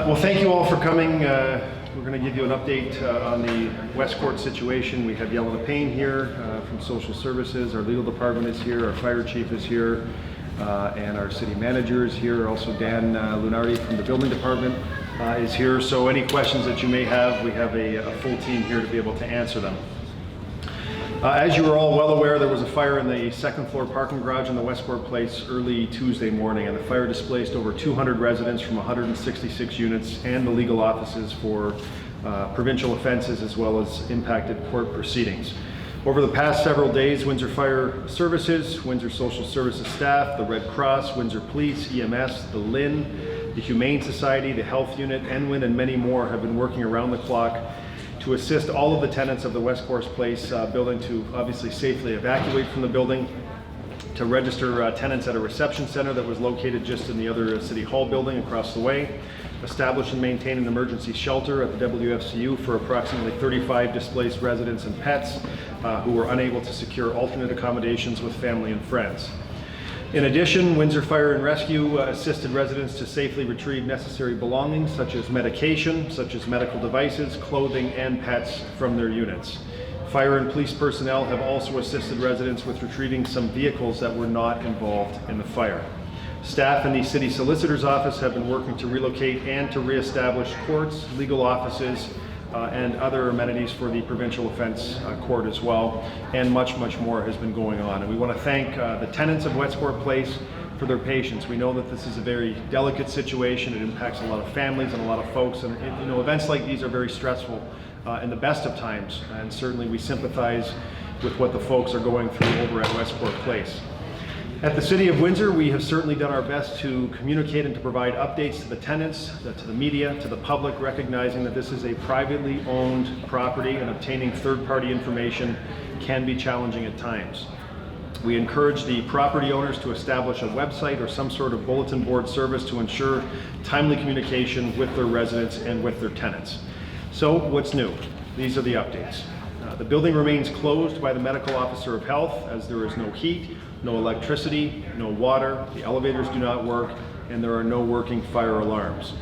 Well, thank you all for coming. We're going to give you an update on the Westcourt situation. We have Yelena Payne here from Social Services. Our legal department is here. Our fire chief is here. And our city manager is here. Also Dan Lunardi from the building department is here. So any questions that you may have, we have a full team here to be able to answer them. As you are all well aware, there was a fire in the second floor parking garage in the Westcourt Place early Tuesday morning, and the fire displaced over 200 residents from 166 units and the legal offices for provincial offenses as well as impacted court proceedings. Over the past several days, Windsor Fire Services, Windsor Social Services staff, the Red Cross, Windsor Police, EMS, the LIN, the Humane Society, the Health Unit, NWIN, and many more have been working around the clock to assist all of the tenants of the Westcourt Place building to obviously safely evacuate from the building, to register tenants at a reception center that was located just in the other City Hall building across the way, establish and maintain an emergency shelter at the WFCU for approximately 35 displaced residents and pets who were unable to secure alternate accommodations with family and friends. In addition, Windsor Fire and Rescue assisted residents to safely retrieve necessary belongings such as medication, such as medical devices, clothing, and pets from their units. Fire and police personnel have also assisted residents with retrieving some vehicles that were not involved in the fire. Staff in the City Solicitor's Office have been working to relocate and to reestablish courts, legal offices, and other amenities for the provincial offense court as well, and much more has been going on. And we want to thank the tenants of Westcourt Place for their patience. We know that this is a very delicate situation. It impacts a lot of families and a lot of folks, and events like these are very stressful in the best of times, and certainly we sympathize with what the folks are going through over at Westcourt Place. At the City of Windsor, we have certainly done our best to communicate and to provide updates to the tenants, to the media, to the public, recognizing that this is a privately owned property and obtaining third-party information can be challenging at times. We encourage the property owners to establish a website or some sort of bulletin board service to ensure timely communication with their residents and with their tenants. So what's new? These are the updates. The building remains closed by the medical officer of health as there is no heat, no electricity, no water, the elevators do not work, and there are no working fire alarms.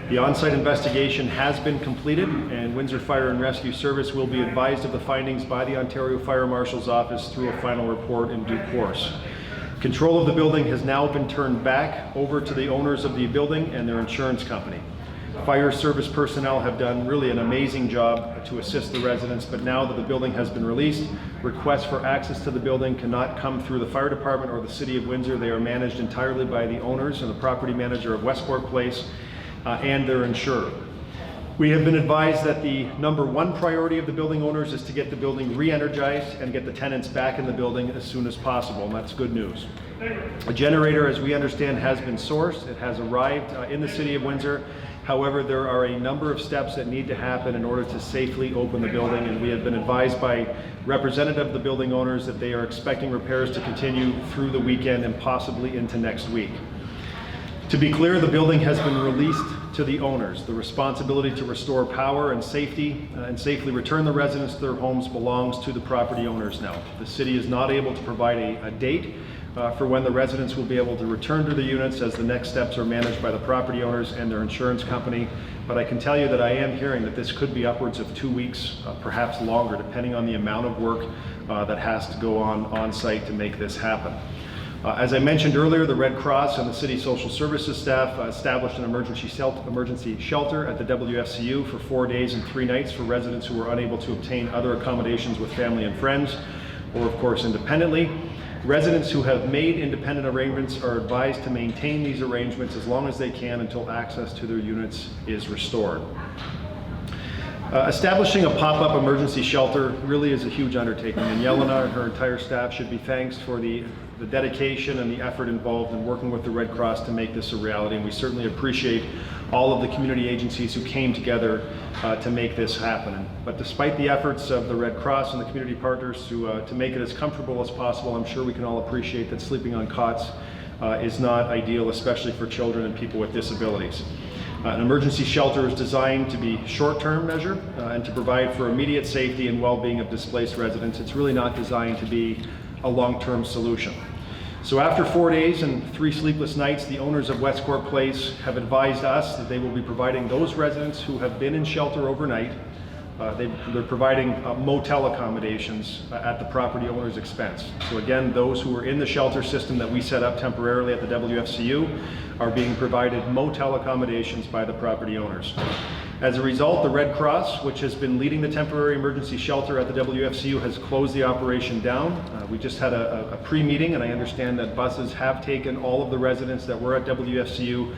The on-site investigation has been completed, and Windsor Fire and Rescue Service will be advised of the findings by the Ontario Fire Marshal's Office through a final report in due course. Control of the building has now been turned back over to the owners of the building and their insurance company. Fire service personnel have done really an amazing job to assist the residents, but now that the building has been released, requests for access to the building cannot come through the fire department or the City of Windsor. They are managed entirely by the owners and the property manager of Westcourt Place and their insurer. We have been advised that the number one priority of the building owners is to get the building re-energized and get the tenants back in the building as soon as possible, and that's good news. A generator, as we understand, has been sourced. It has arrived in the City of Windsor. However, there are a number of steps that need to happen in order to safely open the building, and we have been advised by representative of the building owners that they are expecting repairs to continue through the weekend and possibly into next week. To be clear, the building has been released to the owners. The responsibility to restore power and safety and safely return the residents to their homes belongs to the property owners now. The city is not able to provide a date for when the residents will be able to return to the units, as the next steps are managed by the property owners and their insurance company. But I can tell you that I am hearing that this could be upwards of 2 weeks, perhaps longer, depending on the amount of work that has to go on site to make this happen. As I mentioned earlier, the Red Cross and the City Social Services staff established an emergency shelter at the WFCU for 4 days and 3 nights for residents who were unable to obtain other accommodations with family and friends, or of course independently. Residents who have made independent arrangements are advised to maintain these arrangements as long as they can until access to their units is restored. Establishing a pop-up emergency shelter really is a huge undertaking, and Yelena and her entire staff should be thanked for the dedication and the effort involved in working with the Red Cross to make this a reality, and we certainly appreciate all of the community agencies who came together to make this happen. But despite the efforts of the Red Cross and the community partners to make it as comfortable as possible, I'm sure we can all appreciate that sleeping on cots is not ideal, especially for children and people with disabilities. An emergency shelter is designed to be a short-term measure and to provide for immediate safety and well-being of displaced residents. It's really not designed to be a long-term solution. So after 4 days and 3 sleepless nights, the owners of Westcourt Place have advised us that they will be providing those residents who have been in shelter overnight, they're providing motel accommodations at the property owner's expense. So again, those who are in the shelter system that we set up temporarily at the WFCU are being provided motel accommodations by the property owners. As a result, the Red Cross, which has been leading the temporary emergency shelter at the WFCU, has closed the operation down. We just had a pre-meeting, and I understand that buses have taken all of the residents that were at WFCU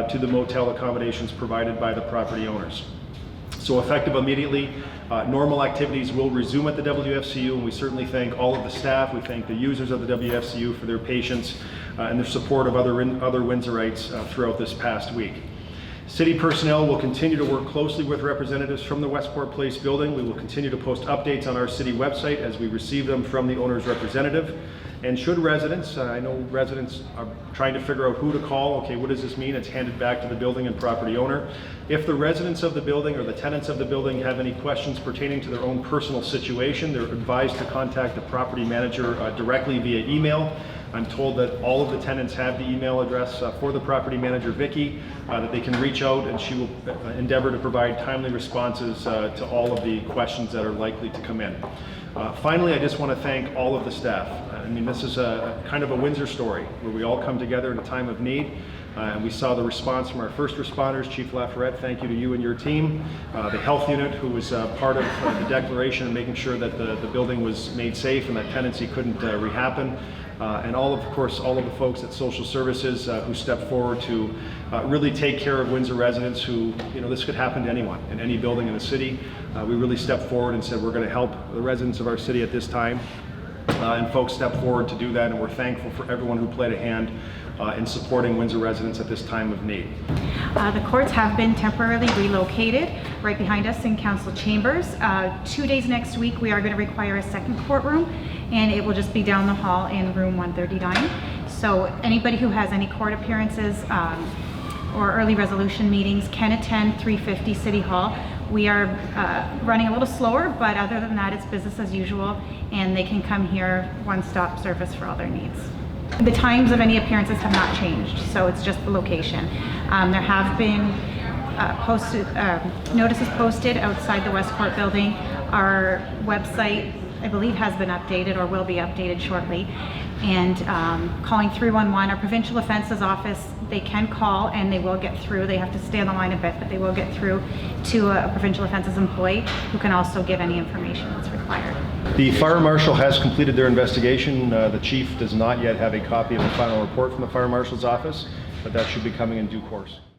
to the motel accommodations provided by the property owners. So effective immediately, normal activities will resume at the WFCU, and we certainly thank all of the staff. We thank the users of the WFCU for their patience and their support of other Windsorites throughout this past week. City personnel will continue to work closely with representatives from the Westcourt Place building. We will continue to post updates on our city website as we receive them from the owner's representative. And should residents, I know residents are trying to figure out who to call. Okay, what does this mean? It's handed back to the building and property owner. If the residents of the building or the tenants of the building have any questions pertaining to their own personal situation, they're advised to contact the property manager directly via email. I'm told that all of the tenants have the email address for the property manager, Vicky, that they can reach out, and she will endeavor to provide timely responses to all of the questions that are likely to come in. Finally, I just want to thank all of the staff. I mean, this is a kind of a Windsor story where we all come together in a time of need. And we saw the response from our first responders. Chief Lafayette, thank you to you and your team. The health unit, who was part of the declaration and making sure that the building was made safe and that tenancy couldn't rehappen. And of course, all of the folks at social services who stepped forward to really take care of Windsor residents who, this could happen to anyone in any building in the city. We really stepped forward and said we're going to help the residents of our city at this time. And folks stepped forward to do that, and we're thankful for everyone who played a hand in supporting Windsor residents at this time of need. The courts have been temporarily relocated right behind us in council chambers. 2 days next week we are going to require a second courtroom, and it will just be down the hall in room 139. So anybody who has any court appearances or early resolution meetings can attend 350 City Hall. We are running a little slower, but other than that, it's business as usual, and they can come here, one-stop service for all their needs. The times of any appearances have not changed, so it's just the location. There have been notices posted outside the Westcourt building. Our website, I believe, has been updated or will be updated shortly. And calling 311, our provincial offenses office, they can call and they will get through. They have to stay on the line a bit, but they will get through to a provincial offenses employee who can also give any information that's required. The fire marshal has completed their investigation. The chief does not yet have a copy of the final report from the fire marshal's office, but that should be coming in due course.